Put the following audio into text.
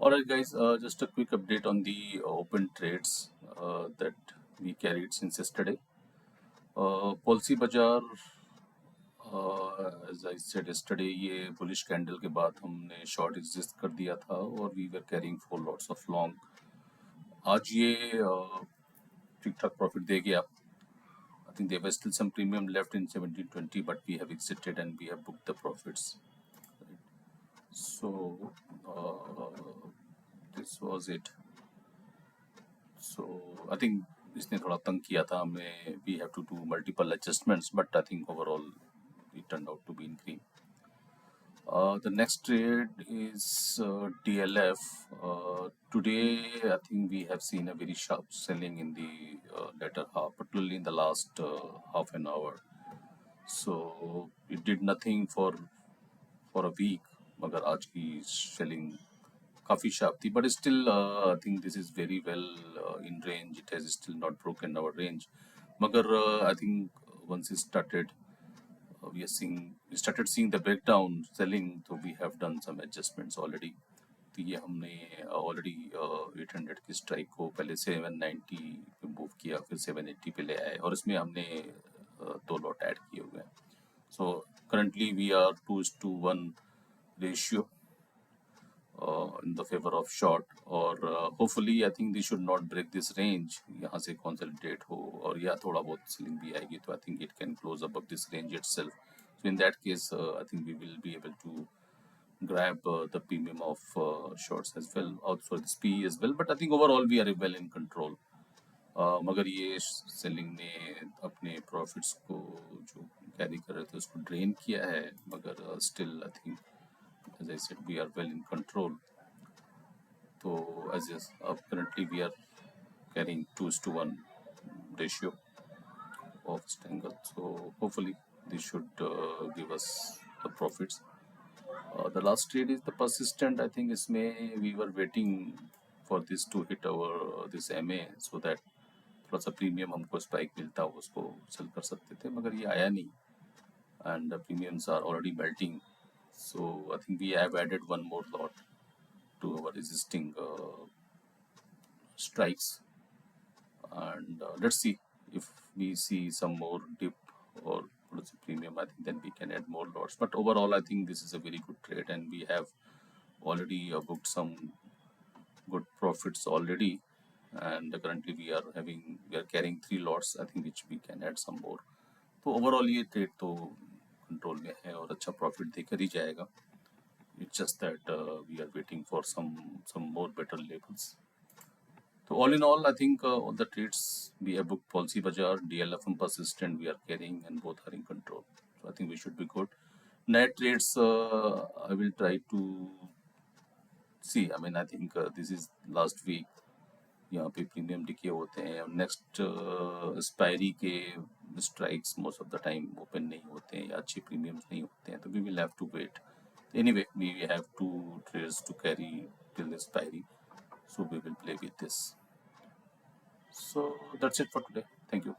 All right, guys, just a quick update on the open trades that we carried since yesterday. Policy Bazaar, as I said yesterday, ये bullish candle के बाद हमने short exist कर दिया था और we were carrying 4 lots of long. आज ये ठीक ठाक profit दे गया. I think there was still some premium left in 1720, but we have exited and we have booked the profits. So this was it. So I think इसने थोड़ा तंग किया था हमें. We have to do multiple adjustments, but I think overall it turned out to be in green. The next trade is DLF. Today I think we have seen a very sharp selling in the latter half, particularly in the last half an hour. So it did nothing for a week, मगर आज की selling काफ़ी sharp थी, but still I think this is very well in range. It has still not broken our range. मगर I think once it started, we started seeing the breakdown selling, so we have done some adjustments already. तो ये हमने already 800 की strike को पहले 790 पे move किया, फिर 780 पे ले आए और इसमें हमने 2 लॉट ऐड किए हुए हैं. So currently we are 2:1 ratio in the favor of short, और hopefully I think they should not break this range. यहाँ से consolidate हो और या थोड़ा बहुत selling भी आएगी तो I think it can close above this range itself. So in that case I think we will be able to grab the premium of shorts as well, also this PE as well, but I think overall we are well in control. मगर ये selling ने अपने profits को जो carry कर रहे थे उसको ड्रेन किया है, मगर still I think as I said we are well in control. तो एज अब currently we are carrying 2:1 ratio of Stangle, so hopefully this should give us the profits. The last trade is the persistent. I think इसमें we were waiting for this to hit our this MA so that थोड़ा सा premium हमको spike मिलता हो उसको cell कर सकते थे, मगर ये आया नहीं and the premiums are already melting. So I think we have added one more lot to our existing strikes, and let's see if we see some more dip or premium. I think then we can add more lots, but overall I think this is a very good trade and we have already booked some good profits already, and currently we are carrying 3 lots, I think, which we can add some more. तो overall ये trade तो control में है और अच्छा profit देकर ही जाएगा. It's just that we are waiting for some more better levels. So all in all, I think all the trades we have booked, Policy Bazaar, DLF and Persistent, we are carrying and both are in control. So I think we should be good. Net trades, I will try to see. I mean, I think this is last week. यहाँ पे premium decay होते हैं और next expiry के strikes most of the time open नहीं होते हैं या अच्छे प्रीमियम्स नहीं होते हैं, तो we will have to wait. Anyway we have two trades to carry till expiry, so we will play with this. So that's it for today. Thank you.